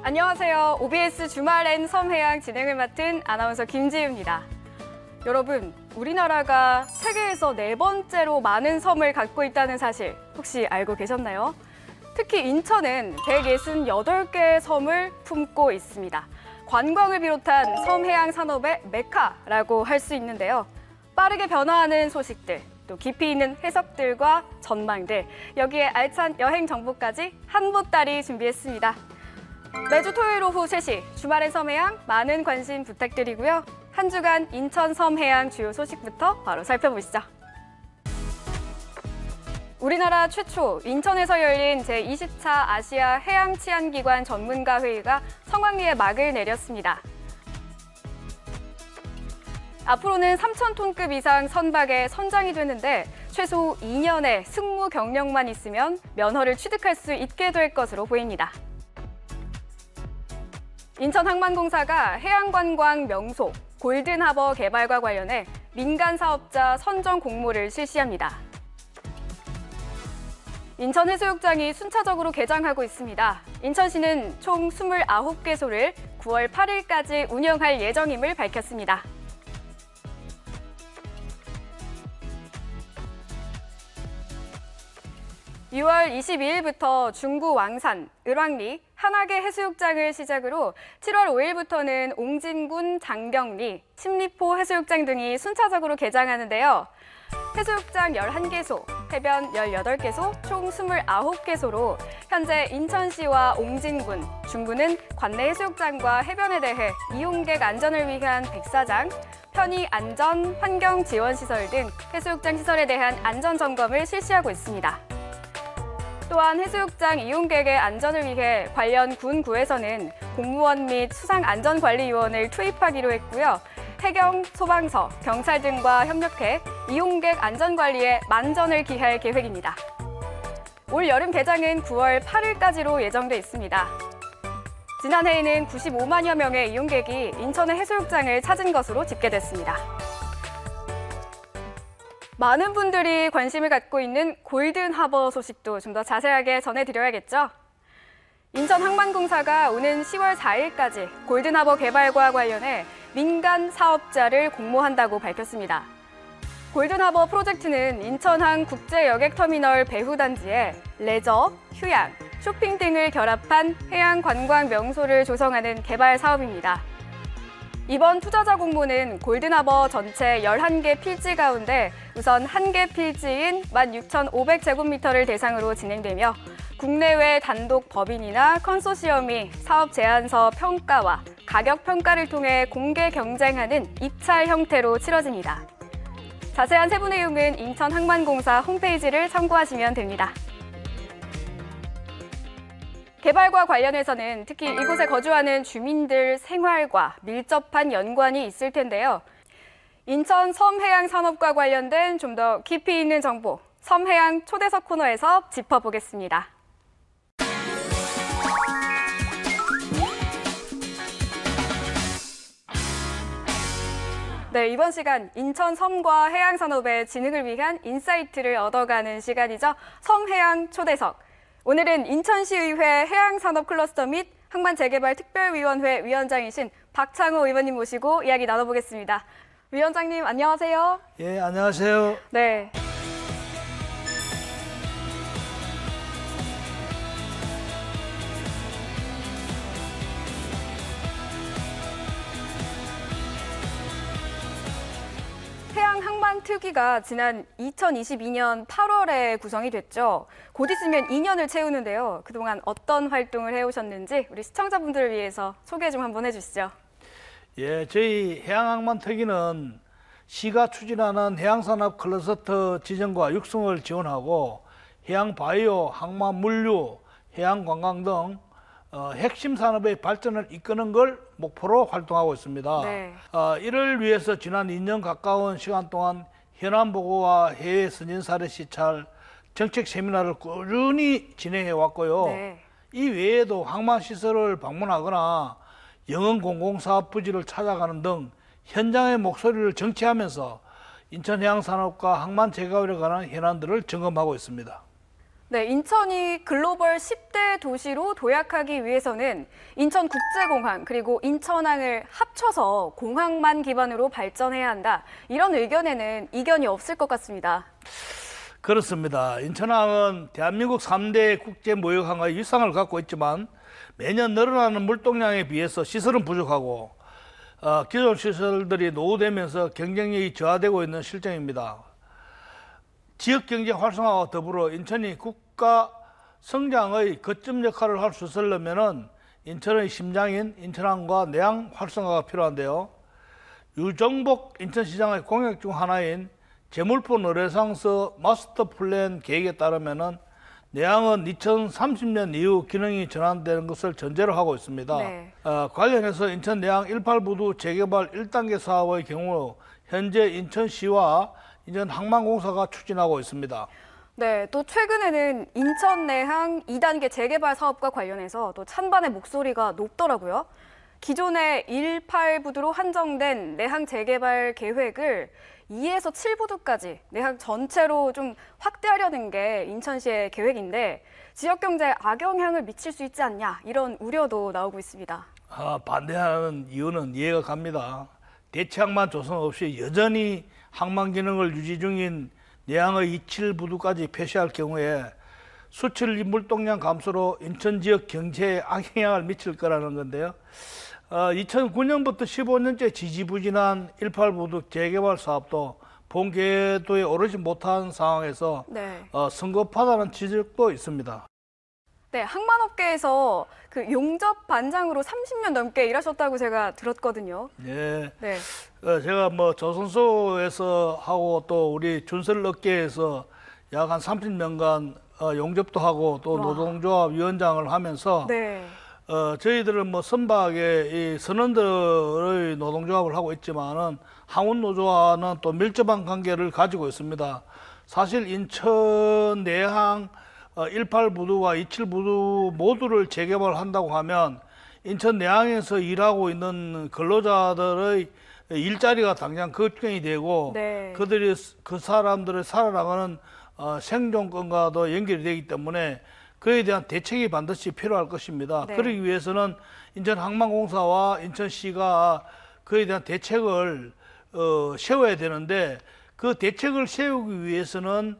안녕하세요. OBS 주말엔 섬해양 진행을 맡은 아나운서 김지유입니다. 여러분, 우리나라가 세계에서 4번째로 많은 섬을 갖고 있다는 사실 혹시 알고 계셨나요? 특히 인천은 168개의 섬을 품고 있습니다. 관광을 비롯한 섬해양 산업의 메카라고 할 수 있는데요. 빠르게 변화하는 소식들, 또 깊이 있는 해석들과 전망들, 여기에 알찬 여행 정보까지 한 보따리 준비했습니다. 매주 토요일 오후 3시 주말엔 섬해양 많은 관심 부탁드리고요. 한 주간 인천 섬해양 주요 소식부터 바로 살펴보시죠. 우리나라 최초 인천에서 열린 제24 아시아 해양치안기관 전문가 회의가 성황리에 막을 내렸습니다. 앞으로는 3,000톤급 이상 선박에 선장이 되는데 최소 2년의 승무 경력만 있으면 면허를 취득할 수 있게 될 것으로 보입니다. 인천항만공사가 해양관광 명소 골든하버 개발과 관련해 민간 사업자 선정 공모를 실시합니다. 인천해수욕장이 순차적으로 개장하고 있습니다. 인천시는 총 29개소를 9월 8일까지 운영할 예정임을 밝혔습니다. (6월 22일부터) 중구 왕산, 을왕리, 한화계 해수욕장을 시작으로 7월 5일부터는 옹진군 장경리, 침리포 해수욕장 등이 순차적으로 개장하는데요. 해수욕장 11개소, 해변 18개소, 총 29개소로 현재 인천시와 옹진군, 중구는 관내 해수욕장과 해변에 대해 이용객 안전을 위한 백사장, 편의 안전, 환경 지원 시설 등 해수욕장 시설에 대한 안전 점검을 실시하고 있습니다. 또한 해수욕장 이용객의 안전을 위해 관련 군구에서는 공무원 및 수상안전관리위원을 투입하기로 했고요. 해경, 소방서, 경찰 등과 협력해 이용객 안전관리에 만전을 기할 계획입니다. 올 여름 개장은 9월 8일까지로 예정돼 있습니다. 지난해에는 95만여 명의 이용객이 인천의 해수욕장을 찾은 것으로 집계됐습니다. 많은 분들이 관심을 갖고 있는 골든하버 소식도 좀 더 자세하게 전해드려야겠죠? 인천항만공사가 오는 10월 4일까지 골든하버 개발과 관련해 민간 사업자를 공모한다고 밝혔습니다. 골든하버 프로젝트는 인천항 국제여객터미널 배후단지에 레저, 휴양, 쇼핑 등을 결합한 해양 관광 명소를 조성하는 개발 사업입니다. 이번 투자자 공모는 골든하버 전체 11개 필지 가운데 우선 1개 필지인 16,500제곱미터를 대상으로 진행되며 국내외 단독 법인이나 컨소시엄이 사업 제안서 평가와 가격 평가를 통해 공개 경쟁하는 입찰 형태로 치러집니다. 자세한 세부 내용은 인천항만공사 홈페이지를 참고하시면 됩니다. 개발과 관련해서는 특히 이곳에 거주하는 주민들 생활과 밀접한 연관이 있을 텐데요. 인천 섬해양 산업과 관련된 좀 더 깊이 있는 정보, 섬해양 초대석 코너에서 짚어보겠습니다. 네, 이번 시간 인천 섬과 해양 산업의 진흥을 위한 인사이트를 얻어가는 시간이죠. 섬해양 초대석. 오늘은 인천시의회 해양산업클러스터 및 항만재개발특별위원회 위원장이신 박창호 의원님 모시고 이야기 나눠보겠습니다. 위원장님, 안녕하세요. 예, 안녕하세요. 네. 해양항만특위가 지난 2022년 8월에 구성이 됐죠. 곧 있으면 2년을 채우는데요. 그동안 어떤 활동을 해오셨는지 우리 시청자분들을 위해서 소개 좀 한번 해주시죠. 예, 저희 해양항만특위는 시가 추진하는 해양산업 클러스터 지정과 육성을 지원하고 해양바이오, 항만물류, 해양관광 등 핵심 산업의 발전을 이끄는 걸 목표로 활동하고 있습니다. 네. 이를 위해서 지난 2년 가까운 시간 동안 현안 보고와 해외 선진 사례 시찰, 정책 세미나를 꾸준히 진행해 왔고요. 네. 이 외에도 항만시설을 방문하거나 영흥 공공사업 부지를 찾아가는 등 현장의 목소리를 정치하면서 인천해양산업과 항만 재가율에 관한 현안들을 점검하고 있습니다. 네, 인천이 글로벌 10대 도시로 도약하기 위해서는 인천국제공항 그리고 인천항을 합쳐서 공항만 기반으로 발전해야 한다. 이런 의견에는 이견이 없을 것 같습니다. 그렇습니다. 인천항은 대한민국 3대 국제무역항의 위상을 갖고 있지만 매년 늘어나는 물동량에 비해서 시설은 부족하고 기존 시설들이 노후되면서 경쟁력이 저하되고 있는 실정입니다. 지역경제 활성화와 더불어 인천이 국가 성장의 거점 역할을 할 수 있으려면 인천의 심장인 인천항과 내항 활성화가 필요한데요. 유정복 인천시장의 공약 중 하나인 제물포 노래상서 마스터 플랜 계획에 따르면 내항은 2030년 이후 기능이 전환되는 것을 전제로 하고 있습니다. 네. 관련해서 인천 내항 18부두 재개발 1단계 사업의 경우 현재 인천시와 인천 항만공사가 추진하고 있습니다. 네, 또 최근에는 인천 내항 2단계 재개발 사업과 관련해서 또 찬반의 목소리가 높더라고요. 기존의 18부두로 한정된 내항 재개발 계획을 2에서 7부두까지 내항 전체로 좀 확대하려는 게 인천시의 계획인데 지역 경제에 악영향을 미칠 수 있지 않냐 이런 우려도 나오고 있습니다. 반대하는 이유는 이해가 갑니다. 대체항만 조성 없이 여전히 항만 기능을 유지 중인 내항의 27부두까지 폐쇄할 경우에 수출 물동량 감소로 인천 지역 경제에 악영향을 미칠 거라는 건데요. 2009년부터 15년째 지지부진한 18부두 재개발 사업도 본궤도에 오르지 못한 상황에서 네. 성급하다는 지적도 있습니다. 네, 항만업계에서 그 용접 반장으로 30년 넘게 일하셨다고 제가 들었거든요. 네. 네. 제가 조선소에서 하고 또 우리 준설업계에서 약 한 30년간 용접도 하고 또 와. 노동조합 위원장을 하면서 네. 저희들은 선박의 이 선원들의 노동조합을 하고 있지만은 항운노조와는 또 밀접한 관계를 가지고 있습니다. 사실 인천 내항 18부두와 27부두 모두를 재개발한다고 하면 인천 내항에서 일하고 있는 근로자들의 일자리가 당장 걱정이 되고 네. 그 사람들의 살아나가는 생존권과도 연결이 되기 때문에 그에 대한 대책이 반드시 필요할 것입니다. 네. 그러기 위해서는 인천항만공사와 인천시가 그에 대한 대책을 세워야 되는데 그 대책을 세우기 위해서는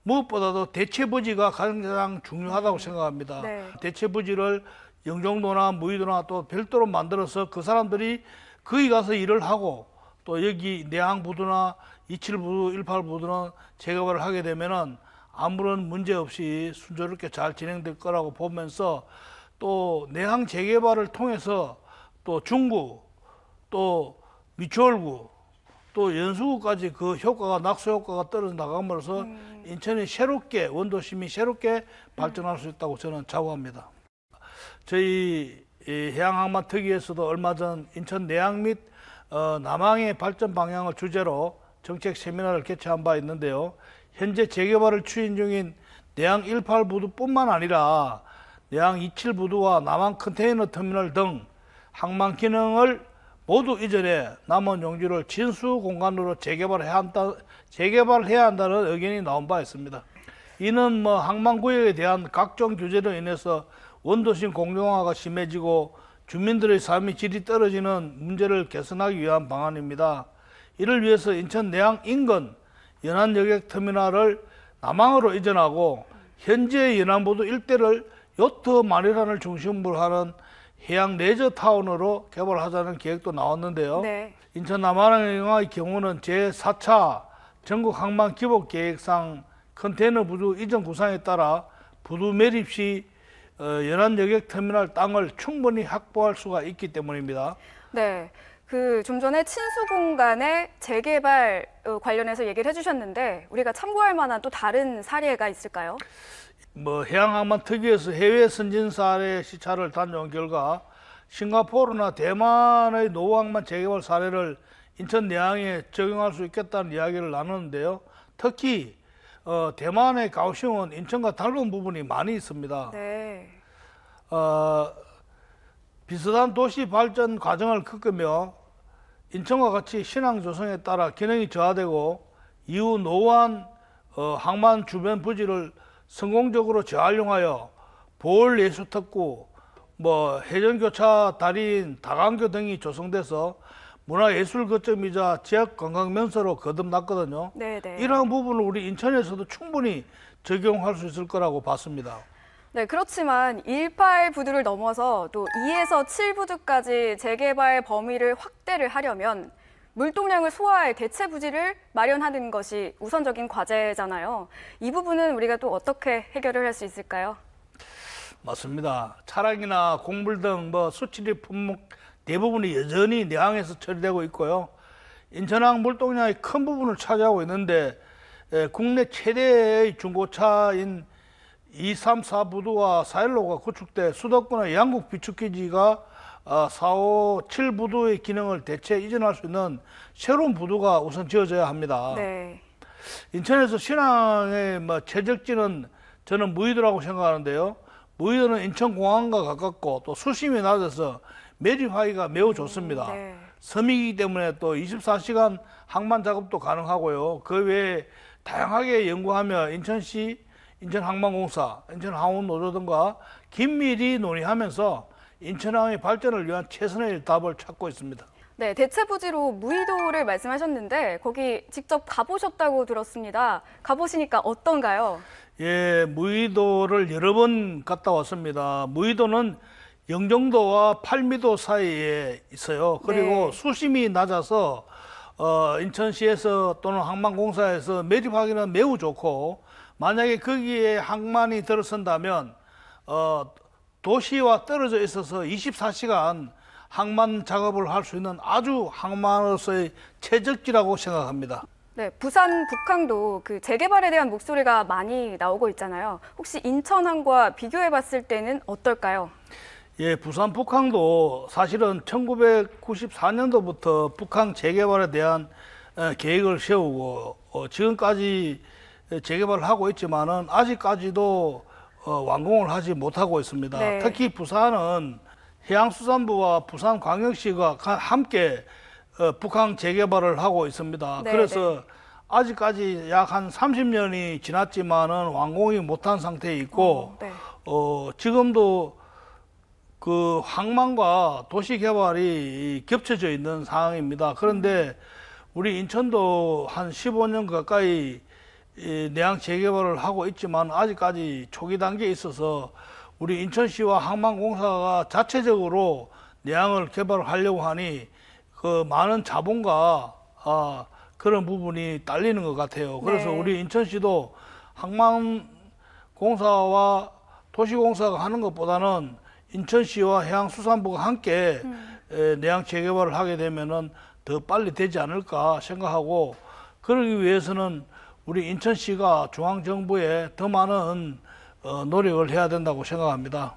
무엇보다도 대체 부지가 가장 중요하다고 생각합니다. 네. 대체 부지를 영종도나 무의도나 또 별도로 만들어서 그 사람들이 거기 가서 일을 하고 또 여기 내항부두나 27부두, 18부두는 재개발을 하게 되면은 아무런 문제 없이 순조롭게 잘 진행될 거라고 보면서 또 내항 재개발을 통해서 또 중구, 또 미추홀구, 또 연수구까지 그 효과가 낙수 효과가 떨어져 나감으로써 인천이 새롭게 원도심이 새롭게 발전할 수 있다고 저는 자부합니다. 저희 해양항만 특위에서도 얼마 전 인천 내항 및 남항의 발전 방향을 주제로 정책 세미나를 개최한 바 있는데요. 현재 재개발을 추진 중인 내항 18부두뿐만 아니라 내항 27부두와 남항 컨테이너 터미널 등 항만 기능을 모두 이전해 남은 용지를 진수 공간으로 재개발해야 한다는 의견이 나온 바 있습니다. 이는 항만구역에 대한 각종 규제로 인해서 원도심 공정화가 심해지고 주민들의 삶의 질이 떨어지는 문제를 개선하기 위한 방안입니다. 이를 위해서 인천 내항 인근 연안여객 터미널을 남항으로 이전하고 현재 연안부두 일대를 요트 마리란을 중심으로 하는 해양 레저타운으로 개발하자는 계획도 나왔는데요. 네. 인천 남항의 경우는 제4차 전국 항만 기본 계획상 컨테이너 부두 이전 구상에 따라 부두 매립 시 연안 여객 터미널 땅을 충분히 확보할 수가 있기 때문입니다. 네. 좀 전에 친수 공간의 재개발 관련해서 얘기를 해주셨는데 우리가 참고할 만한 또 다른 사례가 있을까요? 해양항만 특위에서 해외 선진 사례 시찰을 다녀온 결과 싱가포르나 대만의 노후항만 재개발 사례를 인천 내항에 적용할 수 있겠다는 이야기를 나누는데요. 특히 대만의 가오슝은 인천과 닮은 부분이 많이 있습니다. 네. 비슷한 도시 발전 과정을 겪으며 인천과 같이 신항 조성에 따라 기능이 저하되고 이후 노후한 항만 주변 부지를 성공적으로 재활용하여 보월 예술특구, 해전교차 달인, 다강교 등이 조성돼서 문화예술 거점이자 지역 관광 명소로 거듭났거든요. 네네. 이러한 부분을 우리 인천에서도 충분히 적용할 수 있을 거라고 봤습니다. 네, 그렇지만 18부두를 넘어서 또 2에서 7부두까지 재개발 범위를 확대를 하려면 물동량을 소화할 대체 부지를 마련하는 것이 우선적인 과제잖아요. 이 부분은 우리가 또 어떻게 해결을 할 수 있을까요? 맞습니다. 차량이나 곡물 등 수출입 품목 대부분이 여전히 내항에서 처리되고 있고요. 인천항 물동량의 큰 부분을 차지하고 있는데 국내 최대의 중고차인 2, 3, 4부두와 4일로가 구축돼 수도권의 양국 비축기지가 4, 5, 7부두의 기능을 대체 이전할 수 있는 새로운 부두가 우선 지어져야 합니다. 네. 인천에서 신항의 최적지는 저는 무의도라고 생각하는데요. 무의도는 인천공항과 가깝고 또 수심이 낮아서 매립하기가 매우 좋습니다. 네. 섬이기 때문에 또 24시간 항만 작업도 가능하고요. 그 외에 다양하게 연구하며 인천시, 인천항만공사, 인천항운노조 등과 긴밀히 논의하면서 인천항의 발전을 위한 최선의 답을 찾고 있습니다. 네, 대체 부지로 무의도를 말씀하셨는데 거기 직접 가보셨다고 들었습니다. 가보시니까 어떤가요? 예, 무의도를 여러 번 갔다 왔습니다. 무의도는 영종도와 팔미도 사이에 있어요. 그리고 네. 수심이 낮아서 인천시에서 또는 항만공사에서 매립하기는 매우 좋고, 만약에 거기에 항만이 들어선다면 도시와 떨어져 있어서 24시간 항만 작업을 할 수 있는 아주 항만으로서의 최적지라고 생각합니다. 네, 부산 북항도 그 재개발에 대한 목소리가 많이 나오고 있잖아요. 혹시 인천항과 비교해 봤을 때는 어떨까요? 예, 부산 북항도 사실은 1994년도부터 북항 재개발에 대한 계획을 세우고 지금까지 재개발을 하고 있지만은 아직까지도 완공을 하지 못하고 있습니다. 네. 특히 부산은 해양수산부와 부산광역시가 함께 북항 재개발을 하고 있습니다. 네, 그래서 아직까지 약 한 30년이 지났지만은 완공이 못한 상태에 있고 네. 지금도 그 항만과 도시 개발이 겹쳐져 있는 상황입니다. 그런데 우리 인천도 한 15년 가까이 내항 재개발을 하고 있지만 아직까지 초기 단계에 있어서 우리 인천시와 항만공사가 자체적으로 내항을 개발하려고 하니 그 많은 자본과 그런 부분이 딸리는 것 같아요. 그래서 네. 우리 인천시도 항만공사와 도시공사가 하는 것보다는 인천시와 해양수산부가 함께 내항 재개발을 하게 되면은 더 빨리 되지 않을까 생각하고, 그러기 위해서는 우리 인천시가 중앙정부에 더 많은 노력을 해야 된다고 생각합니다.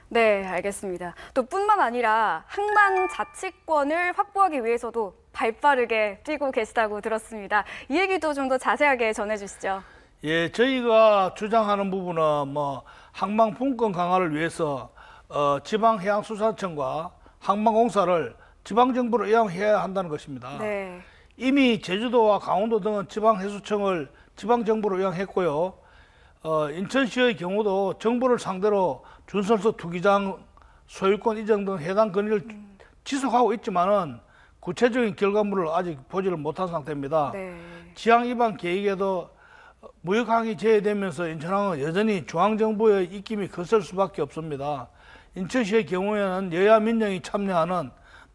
네, 알겠습니다. 또 뿐만 아니라 항만 자치권을 확보하기 위해서도 발빠르게 뛰고 계시다고 들었습니다. 이 얘기도 좀 더 자세하게 전해주시죠. 예, 저희가 주장하는 부분은 항만 분권 강화를 위해서 지방해양수산청과 항만공사를 지방정부로 이양해야 한다는 것입니다. 네. 이미 제주도와 강원도 등은 지방해수청을 지방정부로 이양했고요. 인천시의 경우도 정부를 상대로 준설서 투기장 소유권 이전 등 해당 건의를 지속하고 있지만은 구체적인 결과물을 아직 보지를 못한 상태입니다. 네. 지향 위반 계획에도 무역항이 제외되면서 인천항은 여전히 중앙정부의 입김이 거셀 수밖에 없습니다. 인천시의 경우에는 여야 민정이 참여하는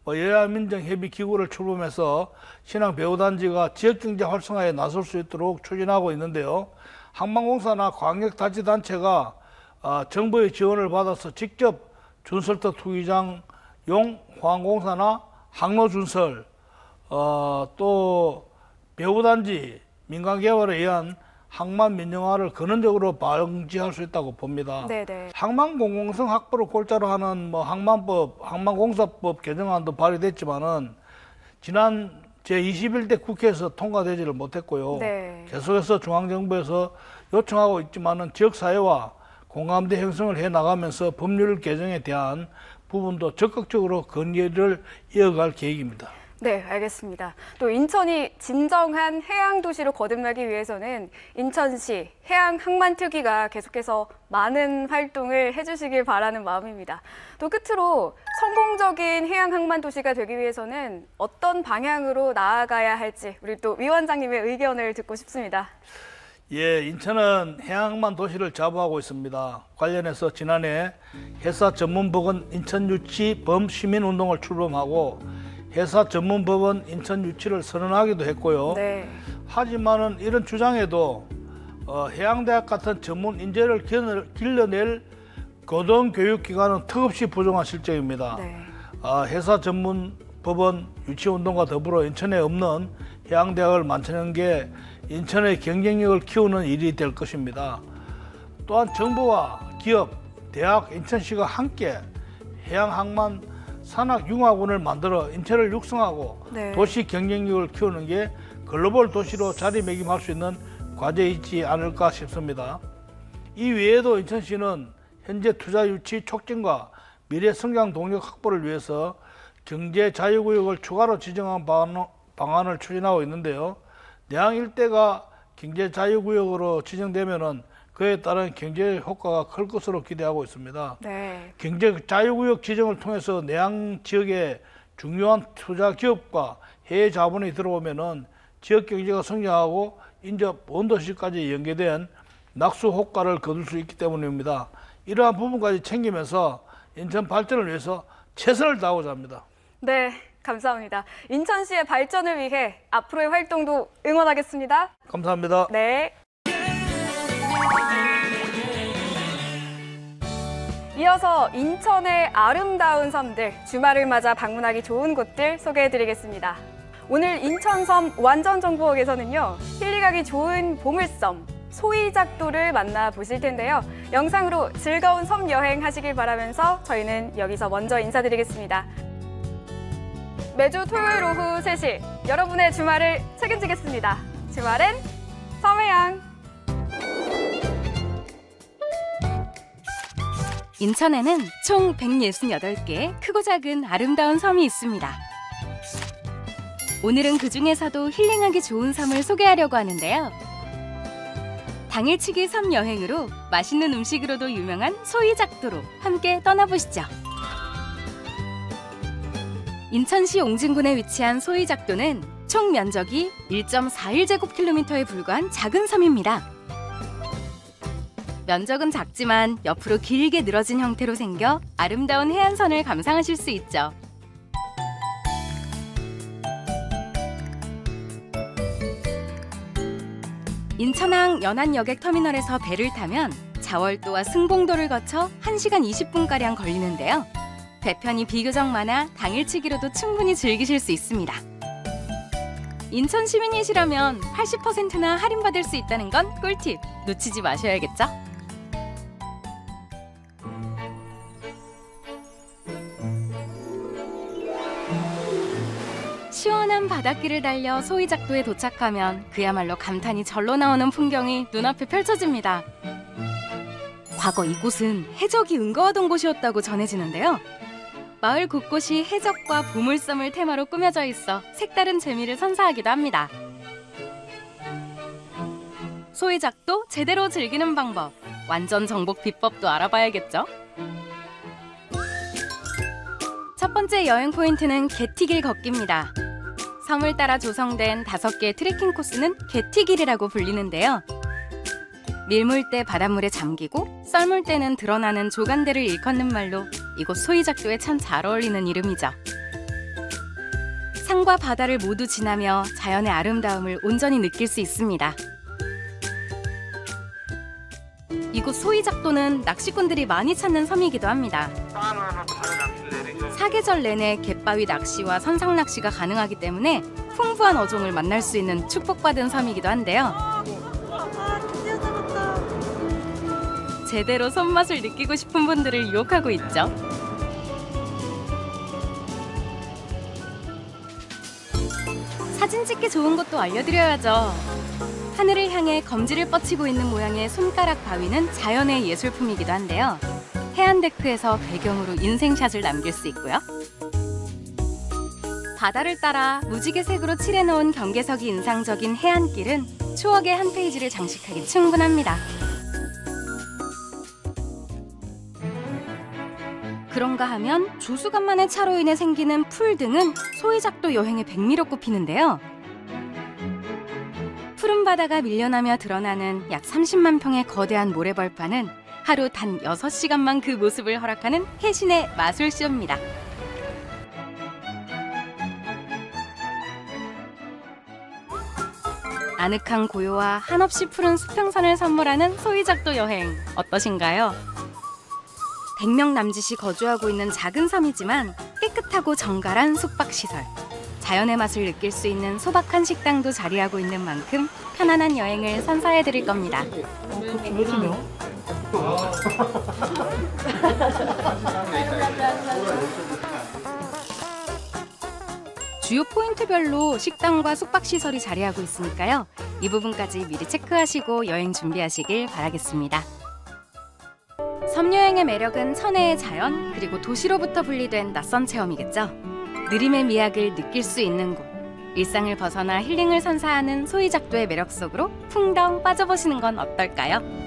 여야 민정 협의 기구를 출범해서 신항 배후단지가 지역경제 활성화에 나설 수 있도록 추진하고 있는데요. 항만공사나 광역단체단체가 정부의 지원을 받아서 직접 준설터 투기장용 호항공사나 항로준설, 또 배후단지 민간개발에 의한 항만 민영화를 근원적으로 방지할 수 있다고 봅니다. 네네. 항만 공공성 확보를 골자로 하는 항만법, 항만공사법 개정안도 발의됐지만은 지난 제21대 국회에서 통과되지를 못했고요. 네. 계속해서 중앙정부에서 요청하고 있지만은 지역사회와 공감대 형성을 해 나가면서 법률 개정에 대한 부분도 적극적으로 건의를 이어갈 계획입니다. 네, 알겠습니다. 또 인천이 진정한 해양 도시로 거듭나기 위해서는 인천시 해양항만특위가 계속해서 많은 활동을 해주시길 바라는 마음입니다. 또 끝으로 성공적인 해양항만 도시가 되기 위해서는 어떤 방향으로 나아가야 할지 우리 또 위원장님의 의견을 듣고 싶습니다. 예, 인천은 해양항만 도시를 자부하고 있습니다. 관련해서 지난해 해사 전문법원 인천유치 범시민운동을 출범하고 해사 전문법원 인천유치를 선언하기도 했고요. 네. 하지만은 이런 주장에도 해양대학 같은 전문 인재를 길러낼 고등교육기관은 턱없이 부족한 실정입니다. 네. 해사 전문법원 유치운동과 더불어 인천에 없는 해양대학을 만드는 게 인천의 경쟁력을 키우는 일이 될 것입니다. 또한 정부와 기업, 대학, 인천시가 함께 해양항만 산학융합원을 만들어 인천을 육성하고 네. 도시 경쟁력을 키우는 게 글로벌 도시로 자리매김할 수 있는 과제이지 않을까 싶습니다. 이 외에도 인천시는 현재 투자 유치 촉진과 미래 성장 동력 확보를 위해서 경제 자유구역을 추가로 지정한 방안을 추진하고 있는데요. 내항 일대가 경제 자유구역으로 지정되면은 그에 따른 경제 효과가 클 것으로 기대하고 있습니다. 네. 경제 자유구역 지정을 통해서 내항 지역에 중요한 투자 기업과 해외 자본이 들어오면은 지역 경제가 성장하고 인접 원도시까지 연계된 낙수 효과를 거둘 수 있기 때문입니다. 이러한 부분까지 챙기면서 인천 발전을 위해서 최선을 다하고자 합니다. 네, 감사합니다. 인천시의 발전을 위해 앞으로의 활동도 응원하겠습니다. 감사합니다. 네. 이어서 인천의 아름다운 섬들, 주말을 맞아 방문하기 좋은 곳들 소개해드리겠습니다. 오늘 인천섬 완전정보역에서는요, 힐링하기 좋은 보물섬, 소이작도를 만나보실 텐데요. 영상으로 즐거운 섬 여행 하시길 바라면서 저희는 여기서 먼저 인사드리겠습니다. 매주 토요일 오후 3시, 여러분의 주말을 책임지겠습니다. 주말엔 섬해양. 인천에는 총 168개 크고 작은 아름다운 섬이 있습니다. 오늘은 그 중에서도 힐링하기 좋은 섬을 소개하려고 하는데요. 당일치기 섬 여행으로 맛있는 음식으로도 유명한 소이작도로 함께 떠나보시죠. 인천시 옹진군에 위치한 소이작도는 총 면적이 1.41제곱킬로미터에 불과한 작은 섬입니다. 면적은 작지만 옆으로 길게 늘어진 형태로 생겨 아름다운 해안선을 감상하실 수 있죠. 인천항 연안여객터미널에서 배를 타면 자월도와 승봉도를 거쳐 1시간 20분가량 걸리는데요. 배편이 비교적 많아 당일치기로도 충분히 즐기실 수 있습니다. 인천 시민이시라면 80%나 할인받을 수 있다는 건 꿀팁! 놓치지 마셔야겠죠? 시원한 바닷길을 달려 소이작도에 도착하면 그야말로 감탄이 절로 나오는 풍경이 눈앞에 펼쳐집니다. 과거 이곳은 해적이 은거하던 곳이었다고 전해지는데요. 마을 곳곳이 해적과 보물섬을 테마로 꾸며져 있어 색다른 재미를 선사하기도 합니다. 소이작도 제대로 즐기는 방법, 완전 정복 비법도 알아봐야겠죠? 첫 번째 여행 포인트는 개티길 걷기입니다. 섬을 따라 조성된 5개의 트레킹 코스는 개티길이라고 불리는데요. 밀물 때 바닷물에 잠기고 썰물 때는 드러나는 조간대를 일컫는 말로 이곳 소이작도에 참 잘 어울리는 이름이죠. 산과 바다를 모두 지나며 자연의 아름다움을 온전히 느낄 수 있습니다. 이곳 소이작도는 낚시꾼들이 많이 찾는 섬이기도 합니다. 사계절 내내 갯바위 낚시와 선상 낚시가 가능하기 때문에 풍부한 어종을 만날 수 있는 축복받은 섬이기도 한데요. 제대로 손맛을 느끼고 싶은 분들을 유혹하고 있죠. 사진 찍기 좋은 것도 알려드려야죠. 하늘을 향해 검지를 뻗치고 있는 모양의 손가락 바위는 자연의 예술품이기도 한데요. 해안데크에서 배경으로 인생샷을 남길 수 있고요. 바다를 따라 무지개색으로 칠해놓은 경계석이 인상적인 해안길은 추억의 한 페이지를 장식하기 충분합니다. 그런가 하면 조수간만의 차로 인해 생기는 풀 등은 소이작도 여행의 백미로 꼽히는데요. 푸른 바다가 밀려나며 드러나는 약 30만 평의 거대한 모래벌판은 하루 단 6시간만 그 모습을 허락하는 해신의 마술쇼입니다. 아늑한 고요와 한없이 푸른 수평선을 선물하는 소이작도 여행 어떠신가요? 100명 남짓이 거주하고 있는 작은 섬이지만 깨끗하고 정갈한 숙박시설, 자연의 맛을 느낄 수 있는 소박한 식당도 자리하고 있는 만큼 편안한 여행을 선사해드릴 겁니다. 주요 포인트별로 식당과 숙박시설이 자리하고 있으니까요. 이 부분까지 미리 체크하시고 여행 준비하시길 바라겠습니다. 섬여행의 매력은 천혜의 자연, 그리고 도시로부터 분리된 낯선 체험이겠죠. 느림의 미학을 느낄 수 있는 곳, 일상을 벗어나 힐링을 선사하는 소이작도의 매력 속으로 풍덩 빠져보시는 건 어떨까요?